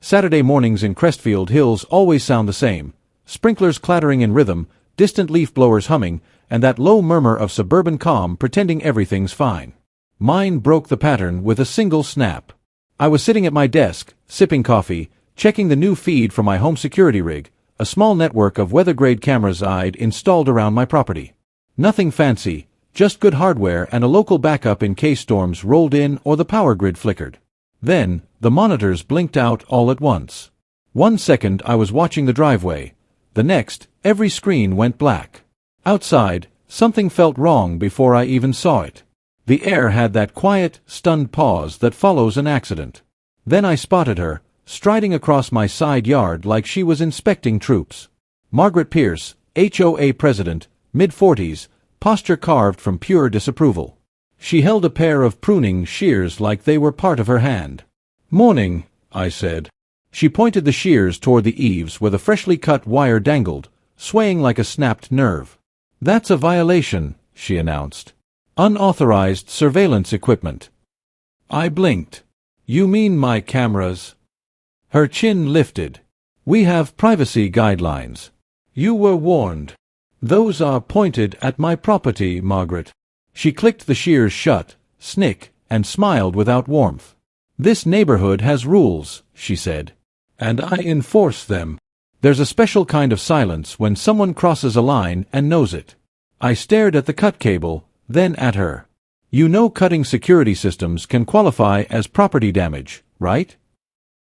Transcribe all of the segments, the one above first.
Saturday mornings in Crestfield Hills always sound the same. Sprinklers clattering in rhythm, distant leaf blowers humming, and that low murmur of suburban calm pretending everything's fine. Mine broke the pattern with a single snap. I was sitting at my desk, sipping coffee, checking the new feed from my home security rig, a small network of weather-grade cameras I'd installed around my property. Nothing fancy, just good hardware and a local backup in case storms rolled in or the power grid flickered. Then, the monitors blinked out all at once. 1 second I was watching the driveway. The next, every screen went black. Outside, something felt wrong before I even saw it. The air had that quiet, stunned pause that follows an accident. Then I spotted her, striding across my side yard like she was inspecting troops. Margaret Pierce, HOA president, mid-40s, posture carved from pure disapproval. She held a pair of pruning shears like they were part of her hand. "Morning," I said. She pointed the shears toward the eaves where the freshly cut wire dangled, swaying like a snapped nerve. "That's a violation," she announced. "Unauthorized surveillance equipment." I blinked. "You mean my cameras?" Her chin lifted. "We have privacy guidelines. You were warned. Those are pointed at my property, Margaret." She clicked the shears shut, snick, and smiled without warmth. "This neighborhood has rules," she said. "And I enforce them. There's a special kind of silence when someone crosses a line and knows it." I stared at the cut cable, then at her. "You know cutting security systems can qualify as property damage, right?"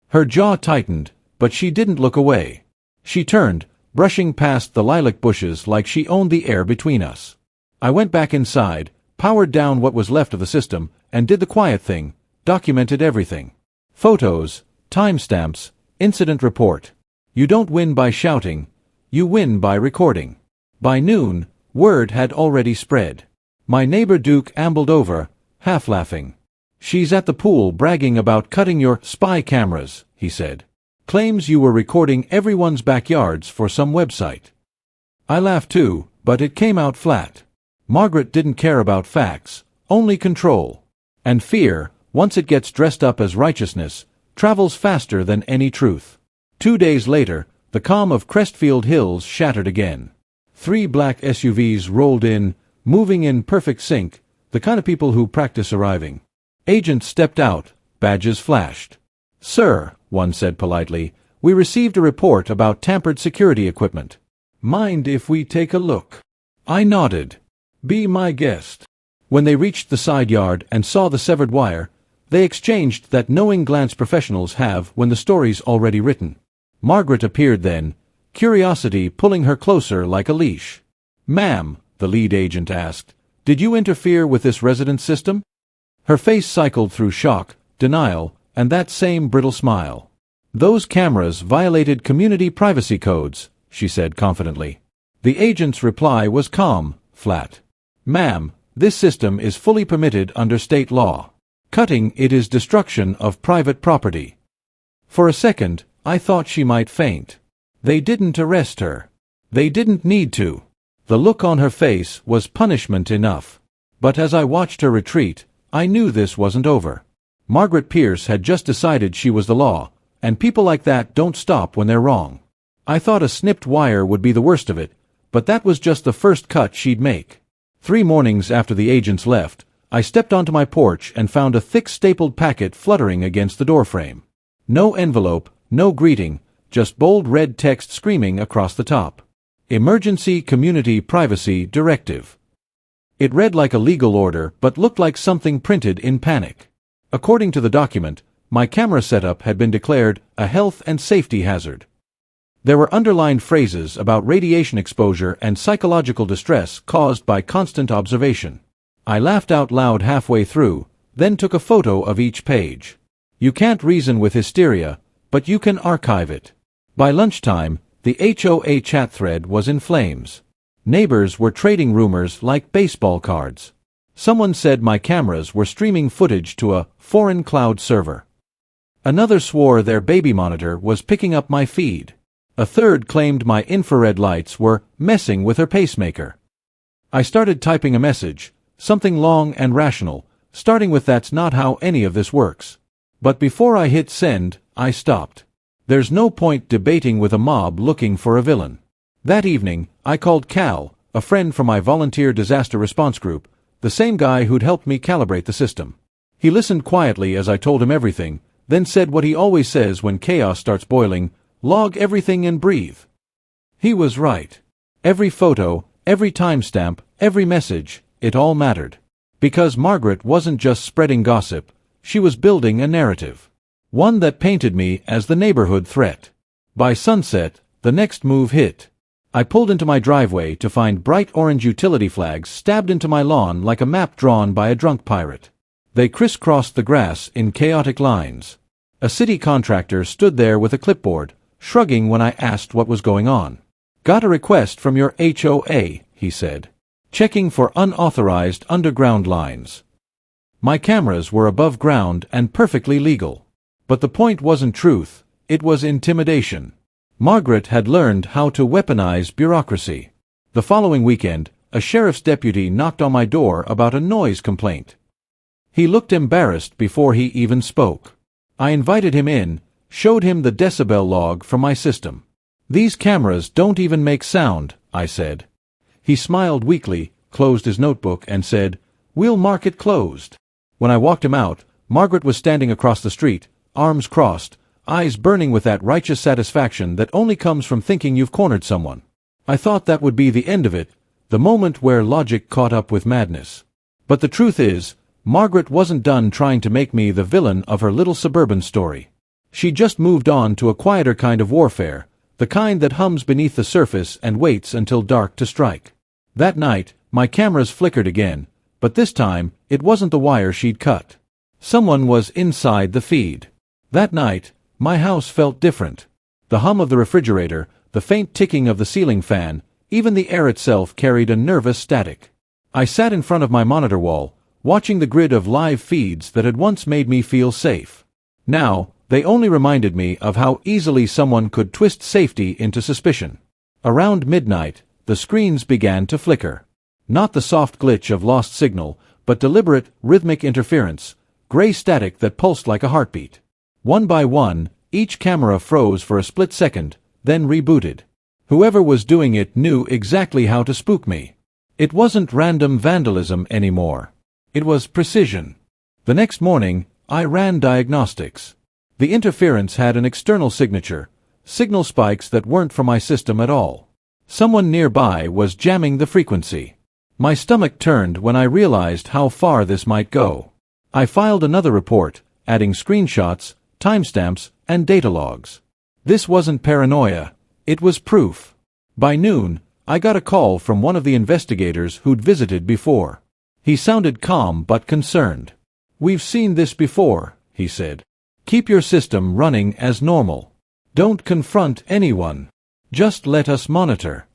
Her jaw tightened, but she didn't look away. She turned, brushing past the lilac bushes like she owned the air between us. I went back inside, powered down what was left of the system, and did the quiet thing, documented everything. Photos, timestamps, incident report. You don't win by shouting, you win by recording. By noon, word had already spread. My neighbor Duke ambled over, half laughing. "She's at the pool bragging about cutting your spy cameras," he said. "Claims you were recording everyone's backyards for some website." I laughed too, but it came out flat. Margaret didn't care about facts, only control. And fear, once it gets dressed up as righteousness, travels faster than any truth. 2 days later, the calm of Crestfield Hills shattered again. 3 black SUVs rolled in, moving in perfect sync, the kind of people who practice arriving. Agents stepped out, badges flashed. "Sir," one said politely, "we received a report about tampered security equipment. Mind if we take a look?" I nodded. "Be my guest." When they reached the side yard and saw the severed wire, they exchanged that knowing glance professionals have when the story's already written. Margaret appeared then, curiosity pulling her closer like a leash. "Ma'am," the lead agent asked, "did you interfere with this residence system?" Her face cycled through shock, denial, and that same brittle smile. "Those cameras violated community privacy codes," she said confidently. The agent's reply was calm, flat. "Ma'am, this system is fully permitted under state law. Cutting it is destruction of private property." For a second, I thought she might faint. They didn't arrest her. They didn't need to. The look on her face was punishment enough. But as I watched her retreat, I knew this wasn't over. Margaret Pierce had just decided she was the law, and people like that don't stop when they're wrong. I thought a snipped wire would be the worst of it, but that was just the first cut she'd make. 3 mornings after the agents left, I stepped onto my porch and found a thick stapled packet fluttering against the doorframe. No envelope, no greeting, just bold red text screaming across the top. Emergency Community Privacy Directive. It read like a legal order but looked like something printed in panic. According to the document, my camera setup had been declared a health and safety hazard. There were underlined phrases about radiation exposure and psychological distress caused by constant observation. I laughed out loud halfway through, then took a photo of each page. You can't reason with hysteria, but you can archive it. By lunchtime, the HOA chat thread was in flames. Neighbors were trading rumors like baseball cards. Someone said my cameras were streaming footage to a foreign cloud server. Another swore their baby monitor was picking up my feed. A third claimed my infrared lights were messing with her pacemaker. I started typing a message, something long and rational, starting with "That's not how any of this works." But before I hit send, I stopped. There's no point debating with a mob looking for a villain. That evening, I called Cal, a friend from my volunteer disaster response group, the same guy who'd helped me calibrate the system. He listened quietly as I told him everything, then said what he always says when chaos starts boiling: log everything and breathe. He was right. Every photo, every timestamp, every message, it all mattered. Because Margaret wasn't just spreading gossip, she was building a narrative. One that painted me as the neighborhood threat. By sunset, the next move hit. I pulled into my driveway to find bright orange utility flags stabbed into my lawn like a map drawn by a drunk pirate. They crisscrossed the grass in chaotic lines. A city contractor stood there with a clipboard, shrugging when I asked what was going on. "Got a request from your HOA," he said. "Checking for unauthorized underground lines." My cameras were above ground and perfectly legal. But the point wasn't truth, it was intimidation. Margaret had learned how to weaponize bureaucracy. The following weekend, a sheriff's deputy knocked on my door about a noise complaint. He looked embarrassed before he even spoke. I invited him in, showed him the decibel log from my system. "These cameras don't even make sound," I said. He smiled weakly, closed his notebook, and said, "We'll mark it closed." When I walked him out, Margaret was standing across the street, arms crossed, eyes burning with that righteous satisfaction that only comes from thinking you've cornered someone. I thought that would be the end of it, the moment where logic caught up with madness. But the truth is, Margaret wasn't done trying to make me the villain of her little suburban story. She just moved on to a quieter kind of warfare, the kind that hums beneath the surface and waits until dark to strike. That night, my cameras flickered again, but this time, it wasn't the wire she'd cut. Someone was inside the feed. That night, my house felt different. The hum of the refrigerator, the faint ticking of the ceiling fan, even the air itself carried a nervous static. I sat in front of my monitor wall, watching the grid of live feeds that had once made me feel safe. Now, they only reminded me of how easily someone could twist safety into suspicion. Around midnight, the screens began to flicker. Not the soft glitch of lost signal, but deliberate, rhythmic interference, gray static that pulsed like a heartbeat. One by one, each camera froze for a split second, then rebooted. Whoever was doing it knew exactly how to spook me. It wasn't random vandalism anymore. It was precision. The next morning, I ran diagnostics. The interference had an external signature, signal spikes that weren't from my system at all. Someone nearby was jamming the frequency. My stomach turned when I realized how far this might go. I filed another report, adding screenshots, timestamps, and data logs. This wasn't paranoia, it was proof. By noon, I got a call from one of the investigators who'd visited before. He sounded calm but concerned. "We've seen this before," he said. "Keep your system running as normal. Don't confront anyone. Just let us monitor."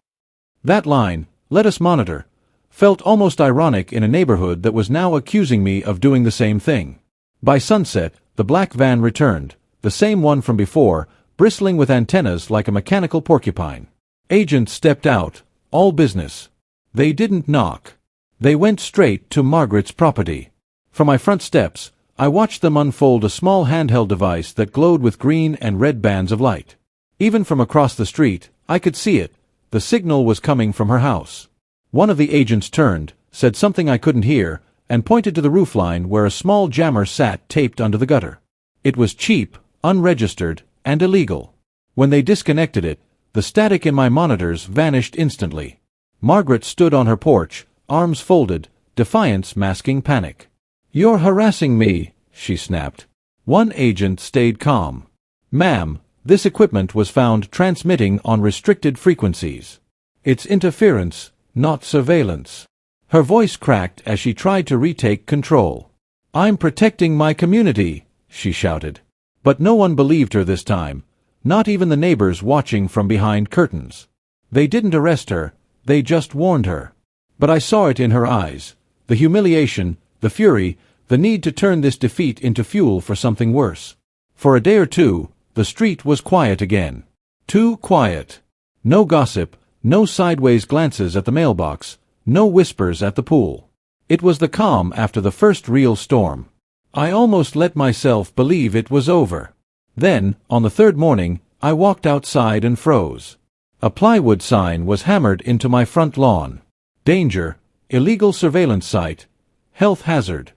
That line, "let us monitor," felt almost ironic in a neighborhood that was now accusing me of doing the same thing. By sunset, the black van returned, the same one from before, bristling with antennas like a mechanical porcupine. Agents stepped out, all business. They didn't knock. They went straight to Margaret's property. From my front steps, I watched them unfold a small handheld device that glowed with green and red bands of light. Even from across the street, I could see it. The signal was coming from her house. One of the agents turned, said something I couldn't hear, and pointed to the roofline where a small jammer sat taped under the gutter. It was cheap, unregistered, and illegal. When they disconnected it, the static in my monitors vanished instantly. Margaret stood on her porch, arms folded, defiance masking panic. "You're harassing me," she snapped. One agent stayed calm. "Ma'am, this equipment was found transmitting on restricted frequencies. It's interference, not surveillance." Her voice cracked as she tried to retake control. "I'm protecting my community," she shouted. But no one believed her this time, not even the neighbors watching from behind curtains. They didn't arrest her, they just warned her. But I saw it in her eyes, the humiliation, the fury, the need to turn this defeat into fuel for something worse. For a day or two, the street was quiet again. Too quiet. No gossip, no sideways glances at the mailbox, no whispers at the pool. It was the calm after the first real storm. I almost let myself believe it was over. Then, on the third morning, I walked outside and froze. A plywood sign was hammered into my front lawn. Danger, illegal surveillance site, health hazard.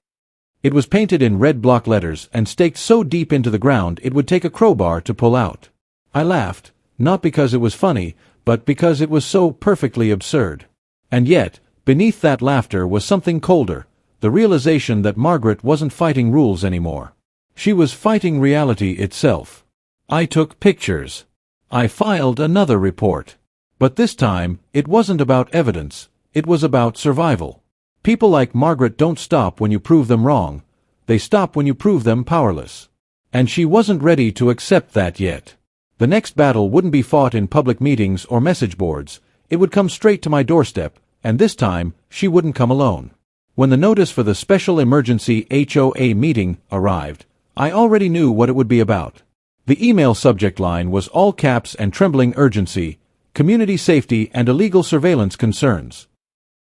It was painted in red block letters and staked so deep into the ground it would take a crowbar to pull out. I laughed, not because it was funny, but because it was so perfectly absurd. And yet, beneath that laughter was something colder, the realization that Margaret wasn't fighting rules anymore. She was fighting reality itself. I took pictures. I filed another report. But this time, it wasn't about evidence, it was about survival. People like Margaret don't stop when you prove them wrong, they stop when you prove them powerless. And she wasn't ready to accept that yet. The next battle wouldn't be fought in public meetings or message boards, it would come straight to my doorstep, and this time, she wouldn't come alone. When the notice for the special emergency HOA meeting arrived, I already knew what it would be about. The email subject line was all caps and trembling urgency, community safety and illegal surveillance concerns.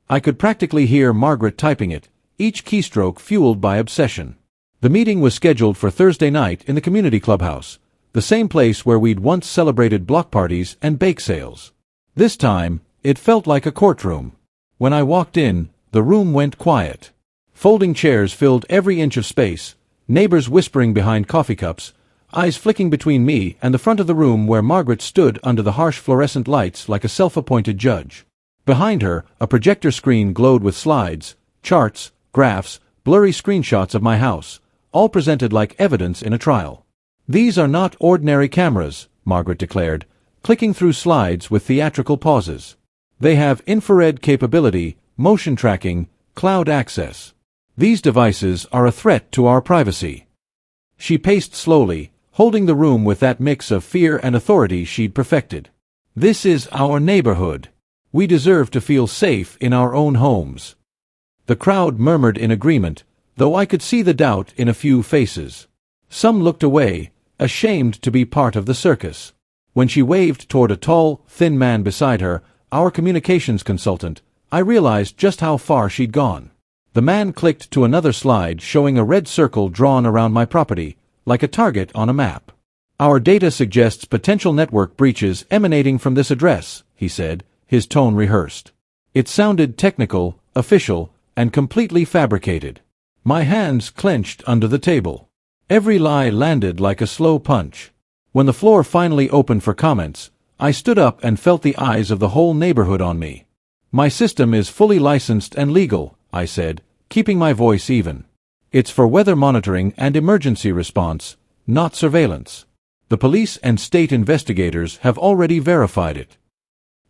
I could practically hear Margaret typing it, each keystroke fueled by obsession. The meeting was scheduled for Thursday night in the community clubhouse, the same place where we'd once celebrated block parties and bake sales. This time, it felt like a courtroom. When I walked in, the room went quiet. Folding chairs filled every inch of space, neighbors whispering behind coffee cups, eyes flicking between me and the front of the room where Margaret stood under the harsh fluorescent lights like a self-appointed judge. Behind her, a projector screen glowed with slides, charts, graphs, blurry screenshots of my house, all presented like evidence in a trial. "These are not ordinary cameras," Margaret declared, clicking through slides with theatrical pauses. "They have infrared capability, motion tracking, cloud access. These devices are a threat to our privacy." She paced slowly, holding the room with that mix of fear and authority she'd perfected. "This is our neighborhood. We deserve to feel safe in our own homes." The crowd murmured in agreement, though I could see the doubt in a few faces. Some looked away, ashamed to be part of the circus. When she waved toward a tall, thin man beside her, our communications consultant, I realized just how far she'd gone. The man clicked to another slide showing a red circle drawn around my property, like a target on a map. "Our data suggests potential network breaches emanating from this address," he said, his tone rehearsed. It sounded technical, official, and completely fabricated. My hands clenched under the table. Every lie landed like a slow punch. When the floor finally opened for comments, I stood up and felt the eyes of the whole neighborhood on me. "My system is fully licensed and legal," I said, keeping my voice even. "It's for weather monitoring and emergency response, not surveillance. The police and state investigators have already verified it."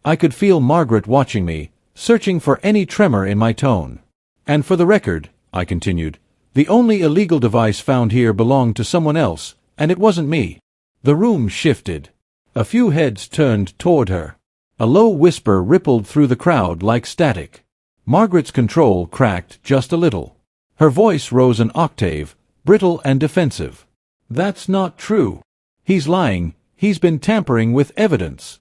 I could feel Margaret watching me, searching for any tremor in my tone. "And for the record," I continued, "the only illegal device found here belonged to someone else, and it wasn't me." The room shifted. A few heads turned toward her. A low whisper rippled through the crowd like static. Margaret's control cracked just a little. Her voice rose an octave, brittle and defensive. "That's not true. He's lying. He's been tampering with evidence."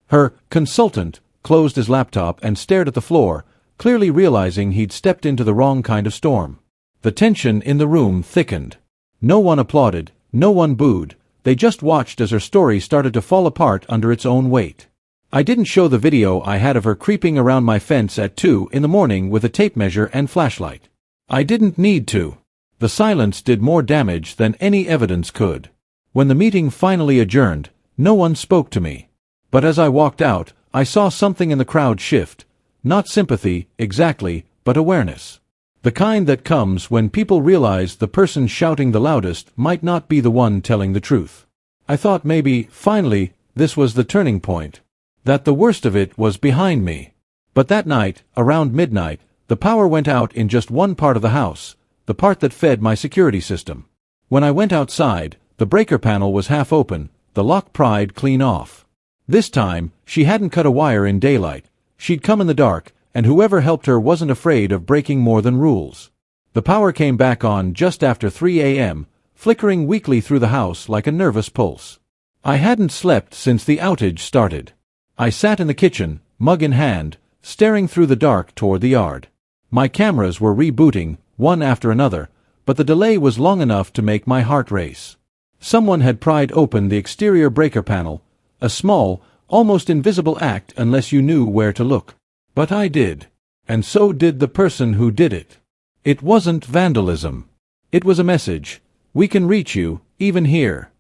Her consultant closed his laptop and stared at the floor, clearly realizing he'd stepped into the wrong kind of storm. The tension in the room thickened. No one applauded, no one booed, they just watched as her story started to fall apart under its own weight. I didn't show the video I had of her creeping around my fence at 2 in the morning with a tape measure and flashlight. I didn't need to. The silence did more damage than any evidence could. When the meeting finally adjourned, no one spoke to me. But as I walked out, I saw something in the crowd shift. Not sympathy, exactly, but awareness. The kind that comes when people realize the person shouting the loudest might not be the one telling the truth. I thought maybe, finally, this was the turning point. That the worst of it was behind me. But that night, around midnight, the power went out in just one part of the house, the part that fed my security system. When I went outside, the breaker panel was half open, the lock pried clean off. This time, she hadn't cut a wire in daylight. She'd come in the dark, and whoever helped her wasn't afraid of breaking more than rules. The power came back on just after 3 a.m., flickering weakly through the house like a nervous pulse. I hadn't slept since the outage started. I sat in the kitchen, mug in hand, staring through the dark toward the yard. My cameras were rebooting, one after another, but the delay was long enough to make my heart race. Someone had pried open the exterior breaker panel, a small, almost invisible act unless you knew where to look. But I did. And so did the person who did it. It wasn't vandalism. It was a message. We can reach you, even here.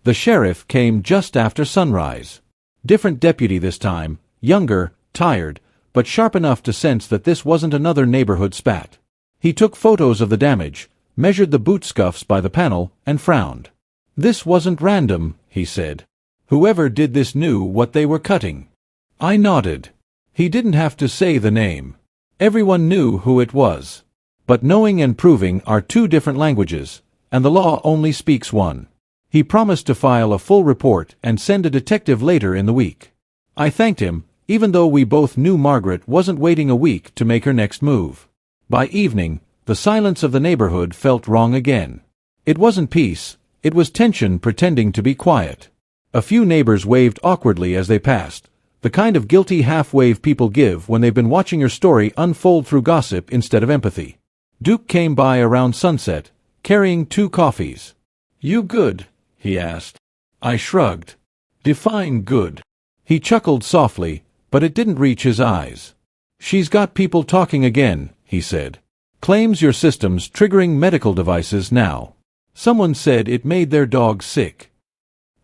The sheriff came just after sunrise. Different deputy this time, younger, tired, but sharp enough to sense that this wasn't another neighborhood spat. He took photos of the damage, measured the boot scuffs by the panel, and frowned. This wasn't random, he said. Whoever did this knew what they were cutting. I nodded. He didn't have to say the name. Everyone knew who it was. But knowing and proving are two different languages, and the law only speaks one. He promised to file a full report and send a detective later in the week. I thanked him, even though we both knew Margaret wasn't waiting a week to make her next move. By evening, the silence of the neighborhood felt wrong again. It wasn't peace, it was tension pretending to be quiet. A few neighbors waved awkwardly as they passed, the kind of guilty half-wave people give when they've been watching your story unfold through gossip instead of empathy. Duke came by around sunset, carrying 2 coffees. "You good?" he asked. I shrugged. "Define good." He chuckled softly, but it didn't reach his eyes. "She's got people talking again," he said. "Claims your system's triggering medical devices now. Someone said it made their dog sick."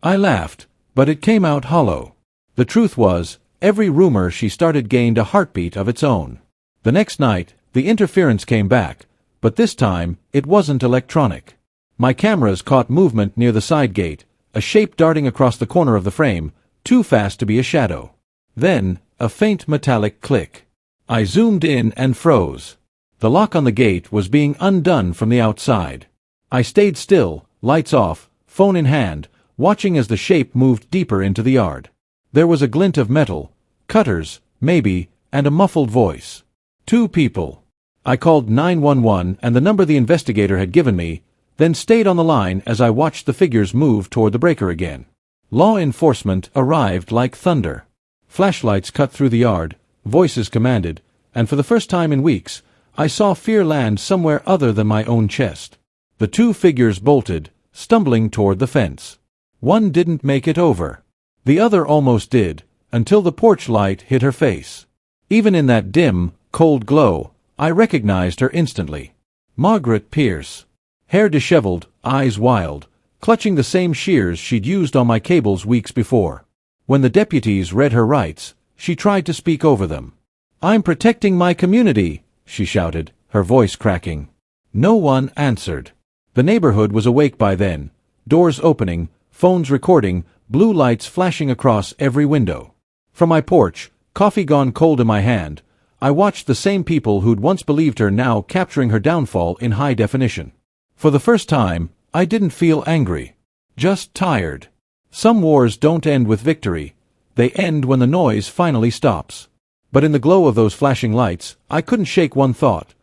I laughed, but it came out hollow. The truth was, every rumor she started gained a heartbeat of its own. The next night, the interference came back, but this time, it wasn't electronic. My cameras caught movement near the side gate, a shape darting across the corner of the frame, too fast to be a shadow. Then, a faint metallic click. I zoomed in and froze. The lock on the gate was being undone from the outside. I stayed still, lights off, phone in hand, watching as the shape moved deeper into the yard. There was a glint of metal, cutters, maybe, and a muffled voice. 2 people. I called 911 and the number the investigator had given me, then stayed on the line as I watched the figures move toward the breaker again. Law enforcement arrived like thunder. Flashlights cut through the yard, voices commanded, and for the first time in weeks, I saw fear land somewhere other than my own chest. The 2 figures bolted, stumbling toward the fence. One didn't make it over. The other almost did, until the porch light hit her face. Even in that dim, cold glow, I recognized her instantly. Margaret Pierce. Hair disheveled, eyes wild, clutching the same shears she'd used on my cables weeks before. When the deputies read her rights, she tried to speak over them. "I'm protecting my community," she shouted, her voice cracking. No one answered. The neighborhood was awake by then, doors opening, phones recording, blue lights flashing across every window. From my porch, coffee gone cold in my hand, I watched the same people who'd once believed her now capturing her downfall in high definition. For the first time, I didn't feel angry. Just tired. Some wars don't end with victory. They end when the noise finally stops. But in the glow of those flashing lights, I couldn't shake one thought.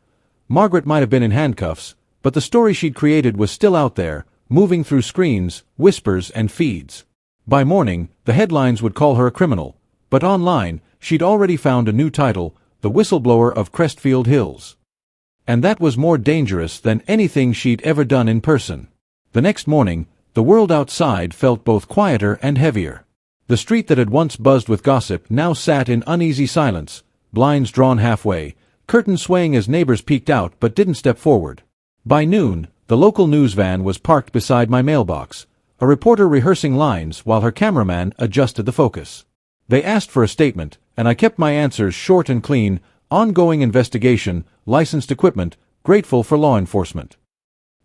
Margaret might have been in handcuffs, but the story she'd created was still out there, moving through screens, whispers, and feeds. By morning, the headlines would call her a criminal, but online, she'd already found a new title, The Whistleblower of Crestfield Hills. And that was more dangerous than anything she'd ever done in person. The next morning, the world outside felt both quieter and heavier. The street that had once buzzed with gossip now sat in uneasy silence, blinds drawn halfway, curtains swaying as neighbors peeked out but didn't step forward. By noon, the local news van was parked beside my mailbox, a reporter rehearsing lines while her cameraman adjusted the focus. They asked for a statement, and I kept my answers short and clean: ongoing investigation, licensed equipment, grateful for law enforcement.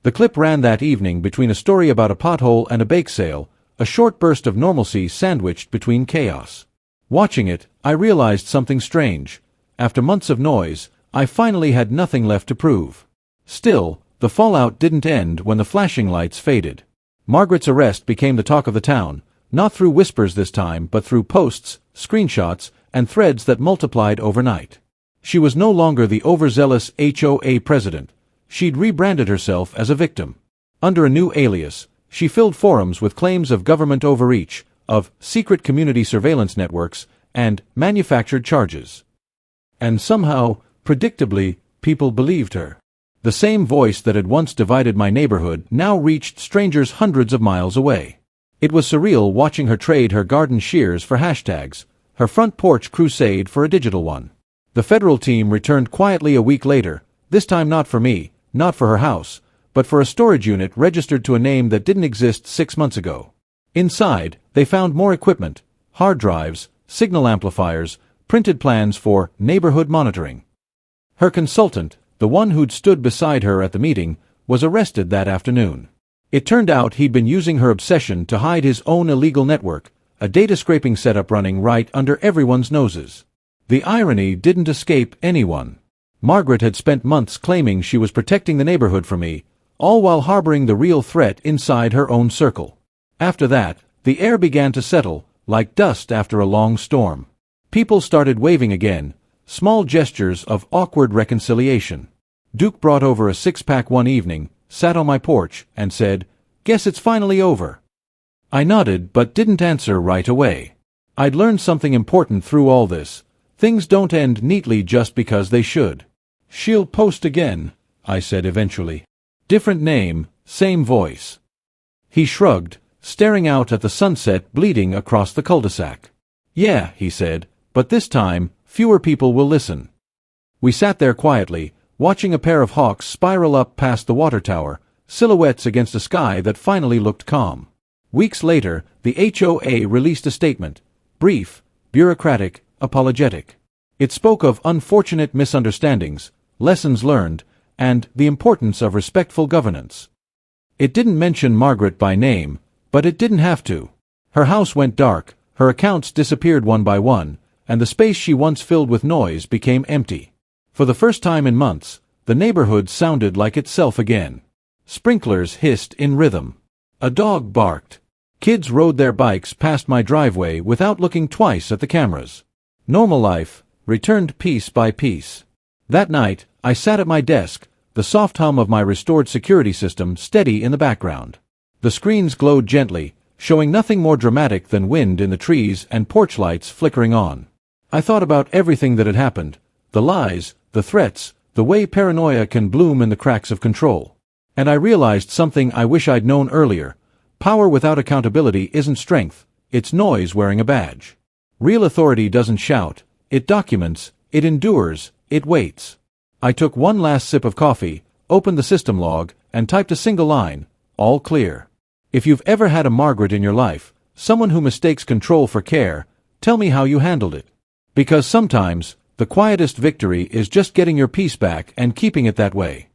The clip ran that evening between a story about a pothole and a bake sale, a short burst of normalcy sandwiched between chaos. Watching it, I realized something strange. After months of noise, I finally had nothing left to prove. Still, the fallout didn't end when the flashing lights faded. Margaret's arrest became the talk of the town, not through whispers this time but through posts, screenshots, and threads that multiplied overnight. She was no longer the overzealous HOA president. She'd rebranded herself as a victim. Under a new alias, she filled forums with claims of government overreach, of secret community surveillance networks, and manufactured charges. And somehow, predictably, people believed her. The same voice that had once divided my neighborhood now reached strangers hundreds of miles away. It was surreal watching her trade her garden shears for hashtags, her front porch crusade for a digital one. The federal team returned quietly a week later, this time not for me, not for her house, but for a storage unit registered to a name that didn't exist 6 months ago. Inside, they found more equipment, hard drives, signal amplifiers, printed plans for neighborhood monitoring. Her consultant, the one who'd stood beside her at the meeting, was arrested that afternoon. It turned out he'd been using her obsession to hide his own illegal network, a data scraping setup running right under everyone's noses. The irony didn't escape anyone. Margaret had spent months claiming she was protecting the neighborhood from me, all while harboring the real threat inside her own circle. After that, the air began to settle, like dust after a long storm. People started waving again, small gestures of awkward reconciliation. Duke brought over a six-pack one evening, sat on my porch, and said, "Guess it's finally over." I nodded but didn't answer right away. I'd learned something important through all this. Things don't end neatly just because they should. "She'll post again," I said eventually. Different name, same voice. He shrugged, staring out at the sunset bleeding across the cul-de-sac. "Yeah," he said, "but this time, fewer people will listen." We sat there quietly, watching a pair of hawks spiral up past the water tower, silhouettes against a sky that finally looked calm. Weeks later, the HOA released a statement, brief, bureaucratic, apologetic. It spoke of unfortunate misunderstandings, lessons learned, and the importance of respectful governance. It didn't mention Margaret by name, but it didn't have to. Her house went dark, her accounts disappeared one by one, and the space she once filled with noise became empty. For the first time in months, the neighborhood sounded like itself again. Sprinklers hissed in rhythm. A dog barked. Kids rode their bikes past my driveway without looking twice at the cameras. Normal life returned piece by piece. That night, I sat at my desk, the soft hum of my restored security system steady in the background. The screens glowed gently, showing nothing more dramatic than wind in the trees and porch lights flickering on. I thought about everything that had happened, the lies, the threats, the way paranoia can bloom in the cracks of control. And I realized something I wish I'd known earlier. Power without accountability isn't strength, it's noise wearing a badge. Real authority doesn't shout, it documents, it endures, it waits. I took one last sip of coffee, opened the system log, and typed a single line, all clear. If you've ever had a Margaret in your life, someone who mistakes control for care, tell me how you handled it. Because sometimes, the quietest victory is just getting your peace back and keeping it that way.